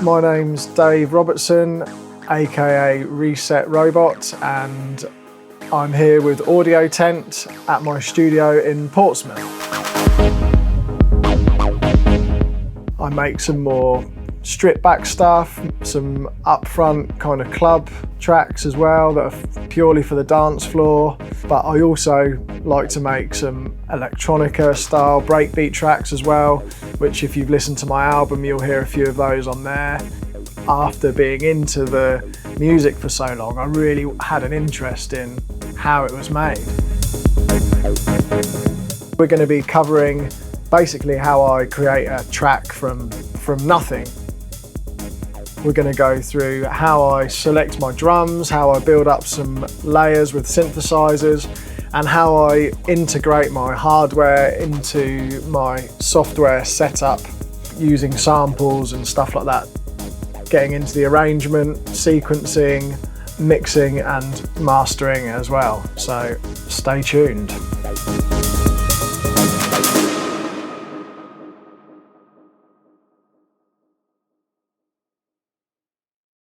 My name's Dave Robertson, aka Reset Robot, and I'm here with Audiotent at my studio in Portsmouth. I make some more stripped back stuff, some upfront kind of club tracks as well that are purely for the dance floor, but I also like to make some electronica style breakbeat tracks as well, which if you've listened to my album you'll hear a few of those on there. After being into the music for so long, I really had an interest in how it was made. We're going to be covering basically how I create a track from nothing. We're going to go through how I select my drums, how I build up some layers with synthesizers, and how I integrate my hardware into my software setup using samples and stuff like that. Getting into the arrangement, sequencing, mixing and mastering as well. So stay tuned.